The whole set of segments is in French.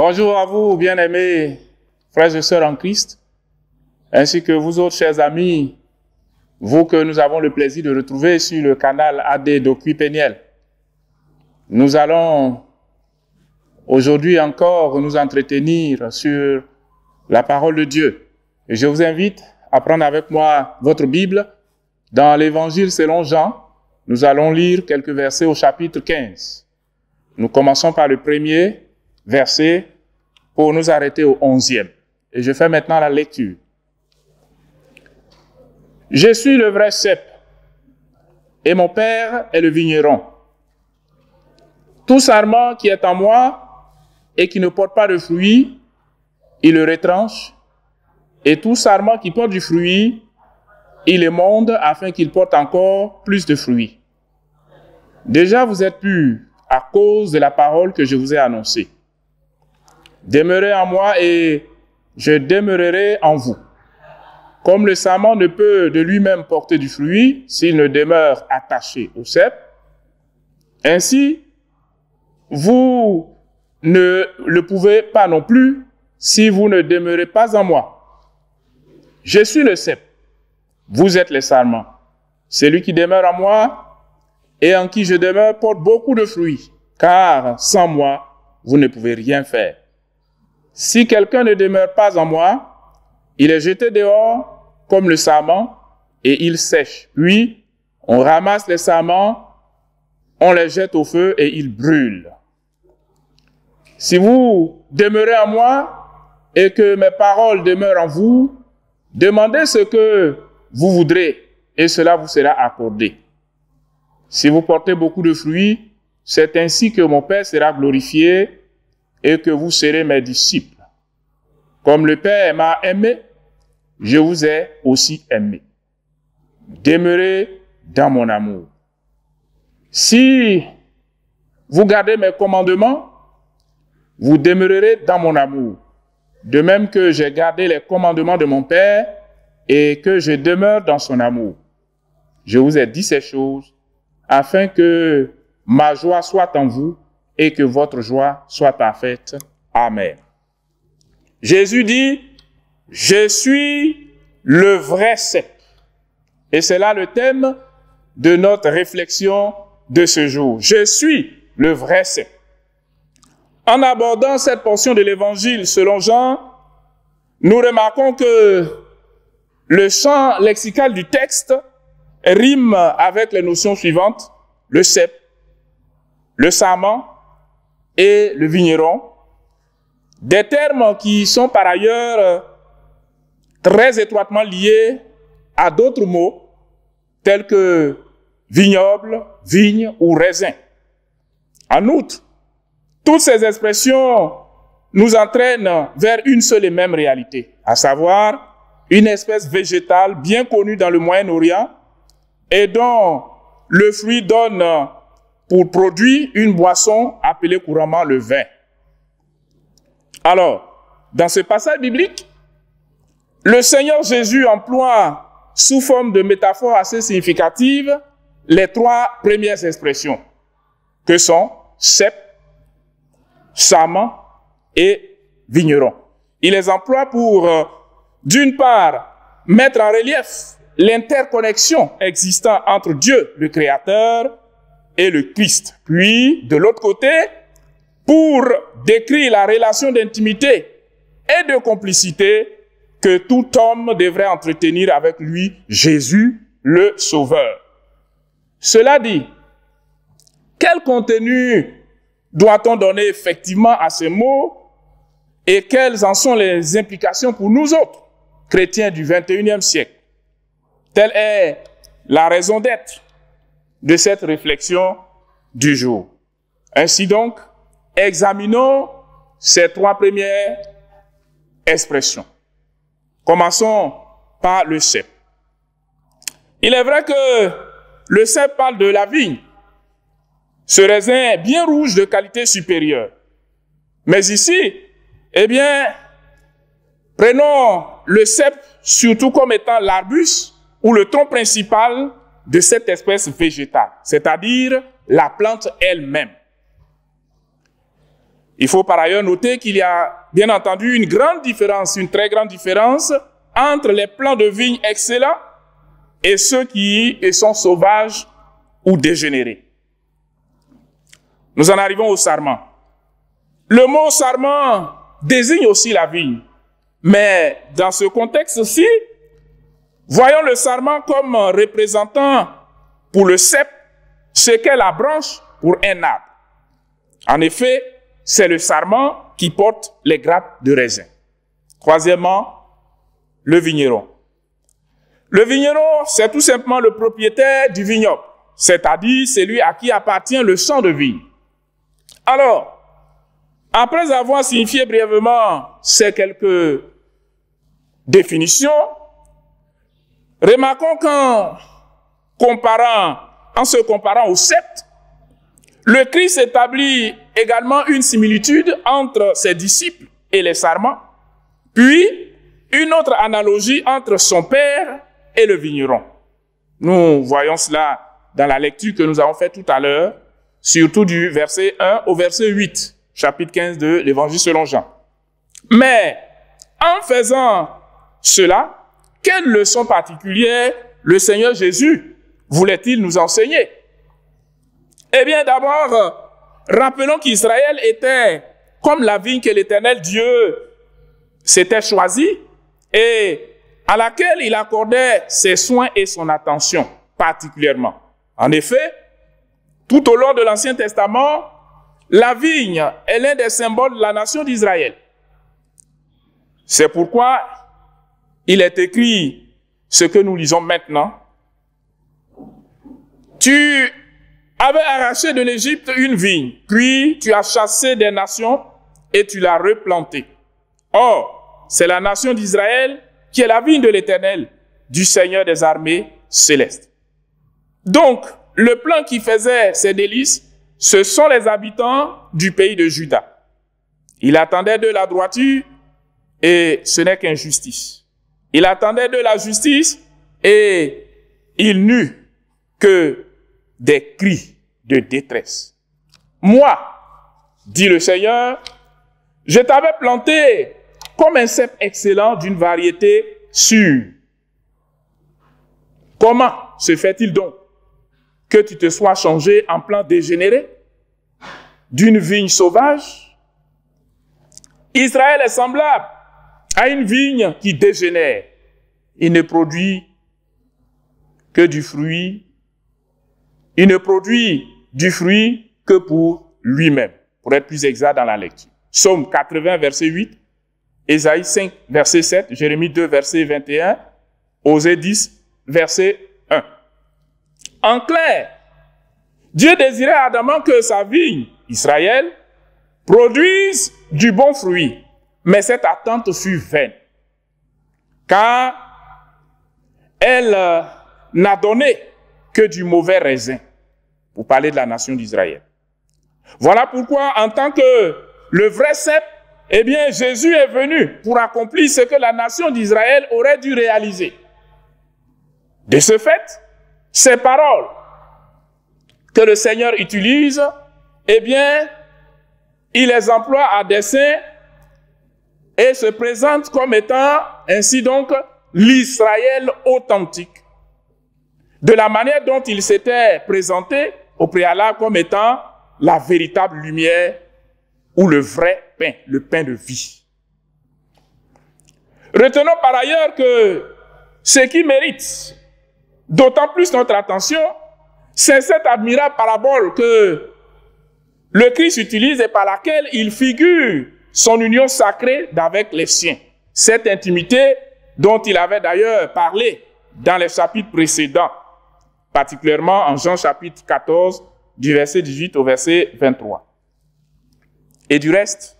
Bonjour à vous, bien-aimés frères et sœurs en Christ, ainsi que vous autres chers amis, vous que nous avons le plaisir de retrouver sur le canal AD d'Okui Peniel. Nous allons aujourd'hui encore nous entretenir sur la parole de Dieu. Et je vous invite à prendre avec moi votre Bible. Dans l'Évangile selon Jean, nous allons lire quelques versets au chapitre 15. Nous commençons par le premier verset pour nous arrêter au 11e. Et je fais maintenant la lecture. Je suis le vrai cep, et mon Père est le vigneron. Tout sarment qui est en moi et qui ne porte pas de fruit, il le retranche, et tout sarment qui porte du fruit, il émonde afin qu'il porte encore plus de fruits. Déjà vous êtes purs à cause de la parole que je vous ai annoncée. Demeurez en moi et je demeurerai en vous. Comme le sarment ne peut de lui-même porter du fruit s'il ne demeure attaché au cep, ainsi vous ne le pouvez pas non plus si vous ne demeurez pas en moi. Je suis le cep, vous êtes les sarments. Celui qui demeure en moi et en qui je demeure porte beaucoup de fruits, car sans moi, vous ne pouvez rien faire. Si quelqu'un ne demeure pas en moi, il est jeté dehors comme le sarment et il sèche. Puis, on ramasse les sarments, on les jette au feu et ils brûlent. Si vous demeurez en moi et que mes paroles demeurent en vous, demandez ce que vous voudrez et cela vous sera accordé. Si vous portez beaucoup de fruits, c'est ainsi que mon Père sera glorifié et que vous serez mes disciples. Comme le Père m'a aimé, je vous ai aussi aimé. Demeurez dans mon amour. Si vous gardez mes commandements, vous demeurerez dans mon amour. De même que j'ai gardé les commandements de mon Père et que je demeure dans son amour. Je vous ai dit ces choses afin que ma joie soit en vous et que votre joie soit parfaite. Amen. Jésus dit, je suis le vrai cep. Et c'est là le thème de notre réflexion de ce jour. Je suis le vrai cep. En abordant cette portion de l'Évangile selon Jean, nous remarquons que le champ lexical du texte rime avec les notions suivantes, le cep, le sarment et le vigneron, des termes qui sont par ailleurs très étroitement liés à d'autres mots tels que vignoble, vigne ou raisin. En outre, toutes ces expressions nous entraînent vers une seule et même réalité, à savoir une espèce végétale bien connue dans le Moyen-Orient et dont le fruit donne pour produit une boisson appelée couramment le vin. Alors, dans ce passage biblique, le Seigneur Jésus emploie sous forme de métaphore assez significative les trois premières expressions que sont cep, sarment et vigneron. Il les emploie pour, d'une part, mettre en relief l'interconnexion existant entre Dieu, le Créateur, et le Christ. Puis, de l'autre côté, pour décrire la relation d'intimité et de complicité que tout homme devrait entretenir avec lui, Jésus, le Sauveur. Cela dit, quel contenu doit-on donner effectivement à ces mots et quelles en sont les implications pour nous autres, chrétiens du XXIe siècle? Telle est la raison d'être de cette réflexion du jour. Ainsi donc, examinons ces trois premières expressions. Commençons par le cep. Il est vrai que le cep parle de la vigne, ce raisin bien rouge de qualité supérieure. Mais ici, eh bien, prenons le cep surtout comme étant l'arbuste ou le tronc principal de cette espèce végétale, c'est-à-dire la plante elle-même. Il faut par ailleurs noter qu'il y a bien entendu une grande différence, une très grande différence entre les plants de vigne excellents et ceux qui sont sauvages ou dégénérés. Nous en arrivons au sarment. Le mot sarment désigne aussi la vigne. Mais dans ce contexte-ci, voyons le sarment comme représentant pour le cep ce qu'est la branche pour un arbre. En effet, c'est le sarment qui porte les grappes de raisin. Troisièmement, le vigneron. Le vigneron, c'est tout simplement le propriétaire du vignoble, c'est-à-dire celui à qui appartient le champ de vigne. Alors, après avoir signifié brièvement ces quelques définitions, remarquons qu'en se comparant au cep, le Christ établit également une similitude entre ses disciples et les sarments, puis une autre analogie entre son père et le vigneron. Nous voyons cela dans la lecture que nous avons faite tout à l'heure, surtout du verset 1 au verset 8, chapitre 15 de l'Évangile selon Jean. Mais en faisant cela, quelle leçon particulière le Seigneur Jésus voulait-il nous enseigner? Eh bien, d'abord, rappelons qu'Israël était comme la vigne que l'Éternel Dieu s'était choisi et à laquelle il accordait ses soins et son attention particulièrement. En effet, tout au long de l'Ancien Testament, la vigne est l'un des symboles de la nation d'Israël. C'est pourquoi il est écrit ce que nous lisons maintenant. Tu avais arraché de l'Égypte une vigne, puis tu as chassé des nations et tu l'as replantée. Or, c'est la nation d'Israël qui est la vigne de l'Éternel, du Seigneur des armées célestes. Donc, le plan qui faisait ses délices, ce sont les habitants du pays de Juda. Il attendait de la droiture et ce n'est qu'injustice. Il attendait de la justice et il n'eut que des cris de détresse. Moi, dit le Seigneur, je t'avais planté comme un cep excellent d'une variété sûre. Comment se fait-il donc que tu te sois changé en plant dégénéré d'une vigne sauvage? Israël est semblable à une vigne qui dégénère. Il ne produit que du fruit. Il ne produit du fruit que pour lui-même, pour être plus exact dans la lecture. Psaume 80, verset 8, Ésaïe 5, verset 7, Jérémie 2, verset 21, Osée 10, verset 1. En clair, Dieu désirait ardemment que sa vigne, Israël, produise du bon fruit, mais cette attente fut vaine, car elle n'a donné que du mauvais raisin, pour parler de la nation d'Israël. Voilà pourquoi, en tant que le vrai cep, eh bien, Jésus est venu pour accomplir ce que la nation d'Israël aurait dû réaliser. De ce fait, ces paroles que le Seigneur utilise, eh bien, il les emploie à dessein et se présente comme étant, ainsi donc, l'Israël authentique. De la manière dont il s'était présenté au préalable comme étant la véritable lumière ou le vrai pain, le pain de vie. Retenons par ailleurs que ce qui mérite d'autant plus notre attention, c'est cette admirable parabole que le Christ utilise et par laquelle il figure son union sacrée d'avec les siens. Cette intimité dont il avait d'ailleurs parlé dans les chapitres précédents, particulièrement en Jean chapitre 14, du verset 18 au verset 23. Et du reste,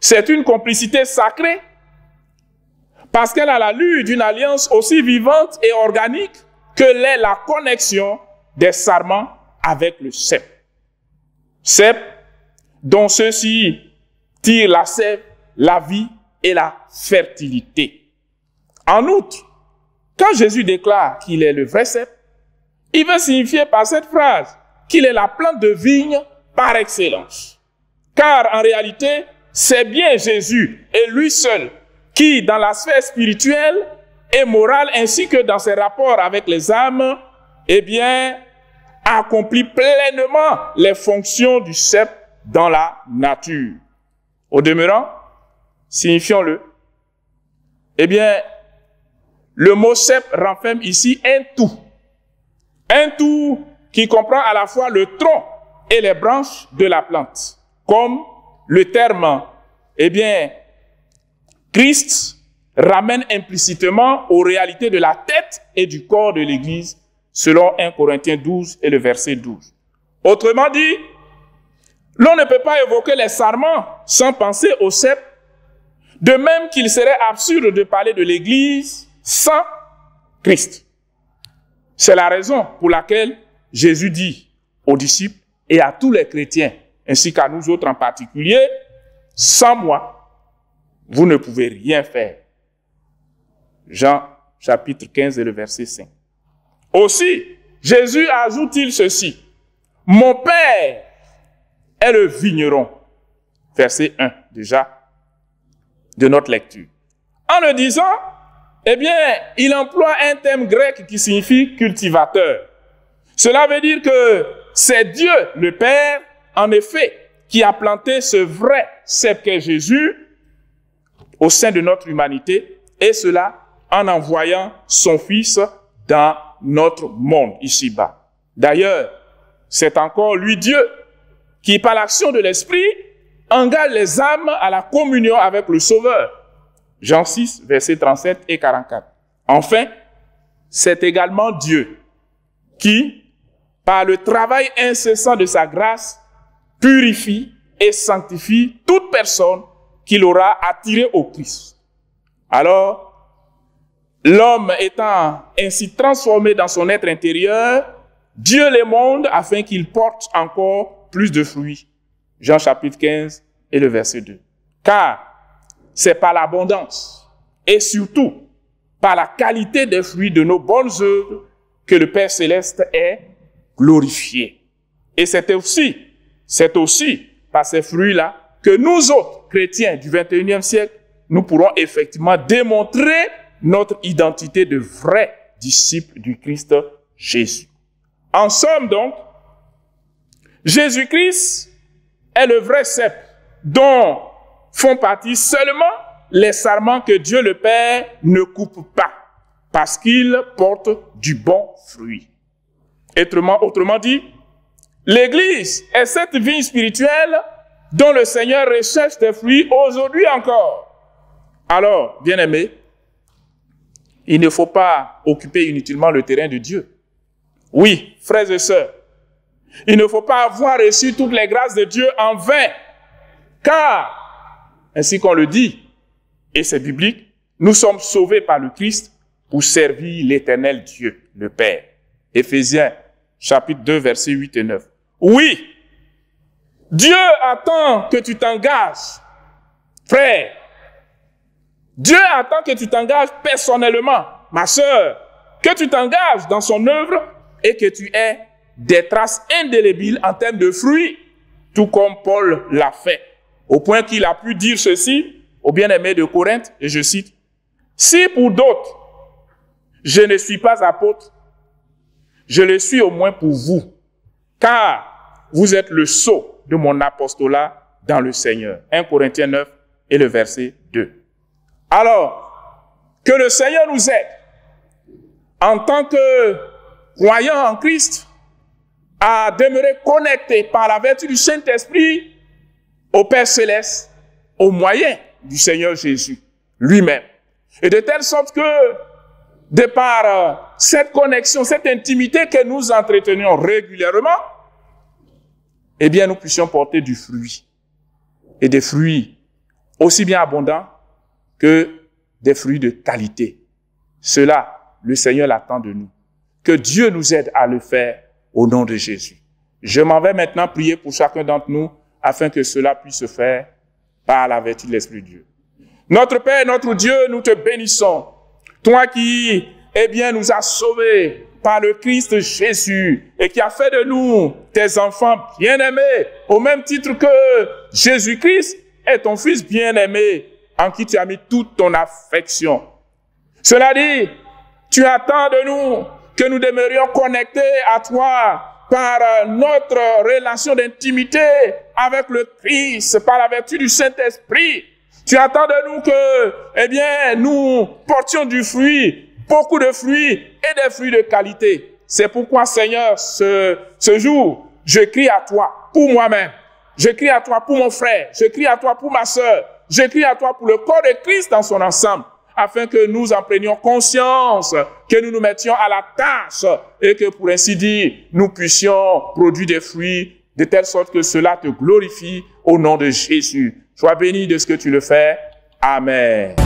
c'est une complicité sacrée parce qu'elle a l'allure d'une alliance aussi vivante et organique que l'est la connexion des sarments avec le cep. Cep dont ceux-ci tirent la sève, la vie et la fertilité. En outre, quand Jésus déclare qu'il est le vrai cep, il veut signifier par cette phrase qu'il est la plante de vigne par excellence. Car en réalité, c'est bien Jésus et lui seul qui, dans la sphère spirituelle et morale, ainsi que dans ses rapports avec les âmes, eh bien, accomplit pleinement les fonctions du sceptre dans la nature. Au demeurant, signifions-le, eh bien, le mot sceptre renferme ici un tout. Un tout qui comprend à la fois le tronc et les branches de la plante. Comme le terme, eh bien, Christ ramène implicitement aux réalités de la tête et du corps de l'Église, selon 1 Corinthiens 12 et le verset 12. Autrement dit, l'on ne peut pas évoquer les sarments sans penser au sceptre, de même qu'il serait absurde de parler de l'Église sans Christ. C'est la raison pour laquelle Jésus dit aux disciples et à tous les chrétiens, ainsi qu'à nous autres en particulier, sans moi, vous ne pouvez rien faire. Jean chapitre 15 et le verset 5. Aussi, Jésus ajoute-t-il ceci, « Mon Père est le vigneron ». Verset 1 déjà de notre lecture. En le disant, eh bien, il emploie un terme grec qui signifie cultivateur. Cela veut dire que c'est Dieu, le Père, en effet, qui a planté ce vrai cep qu'est Jésus au sein de notre humanité, et cela en envoyant son Fils dans notre monde ici-bas. D'ailleurs, c'est encore lui, Dieu, qui, par l'action de l'Esprit, engage les âmes à la communion avec le Sauveur. Jean 6, versets 37 et 44. Enfin, c'est également Dieu qui, par le travail incessant de sa grâce, purifie et sanctifie toute personne qu'il aura attirée au Christ. Alors, l'homme étant ainsi transformé dans son être intérieur, Dieu les monde afin qu'il porte encore plus de fruits. Jean chapitre 15 et le verset 2. Car c'est par l'abondance et surtout par la qualité des fruits de nos bonnes œuvres que le Père Céleste est glorifié. Et c'est aussi par ces fruits-là que nous autres, chrétiens du 21e siècle, nous pourrons effectivement démontrer notre identité de vrais disciples du Christ Jésus. En somme donc, Jésus-Christ est le vrai cep dont font partie seulement les sarments que Dieu le Père ne coupe pas, parce qu'ils portent du bon fruit. Autrement dit, l'Église est cette vigne spirituelle dont le Seigneur recherche des fruits aujourd'hui encore. Alors, bien-aimés, il ne faut pas occuper inutilement le terrain de Dieu. Oui, frères et sœurs, il ne faut pas avoir reçu toutes les grâces de Dieu en vain, car, ainsi qu'on le dit, et c'est biblique, nous sommes sauvés par le Christ pour servir l'Éternel Dieu, le Père. Éphésiens, chapitre 2, versets 8 et 9. Oui, Dieu attend que tu t'engages, frère. Dieu attend que tu t'engages personnellement, ma sœur, que tu t'engages dans son œuvre et que tu aies des traces indélébiles en termes de fruits, tout comme Paul l'a fait, au point qu'il a pu dire ceci aux bien-aimés de Corinthe, et je cite, « Si pour d'autres, je ne suis pas apôtre, je le suis au moins pour vous, car vous êtes le sceau de mon apostolat dans le Seigneur. » 1 Corinthiens 9 et le verset 2. Alors, que le Seigneur nous aide, en tant que croyants en Christ, à demeurer connectés par la vertu du Saint-Esprit au Père Céleste, au moyen du Seigneur Jésus lui-même. Et de telle sorte que, de par cette connexion, cette intimité que nous entretenions régulièrement, eh bien, nous puissions porter du fruit. Et des fruits aussi bien abondants que des fruits de qualité. Cela, le Seigneur l'attend de nous. Que Dieu nous aide à le faire au nom de Jésus. Je m'en vais maintenant prier pour chacun d'entre nous afin que cela puisse se faire par la vertu de l'Esprit de Dieu. Notre Père, notre Dieu, nous te bénissons. Toi qui, eh bien, nous as sauvés par le Christ Jésus et qui a fait de nous tes enfants bien-aimés, au même titre que Jésus-Christ est ton Fils bien-aimé, en qui tu as mis toute ton affection. Cela dit, tu attends de nous que nous demeurions connectés à toi par notre relation d'intimité avec le Christ, par la vertu du Saint-Esprit. Tu attends de nous que, eh bien, nous portions du fruit, beaucoup de fruits et des fruits de qualité. C'est pourquoi, Seigneur, ce jour, je crie à toi pour moi-même. Je crie à toi pour mon frère. Je crie à toi pour ma sœur. Je crie à toi pour le corps de Christ dans son ensemble, afin que nous en prenions conscience, que nous nous mettions à la tâche et que, pour ainsi dire, nous puissions produire des fruits de telle sorte que cela te glorifie au nom de Jésus. Sois béni de ce que tu le fais. Amen.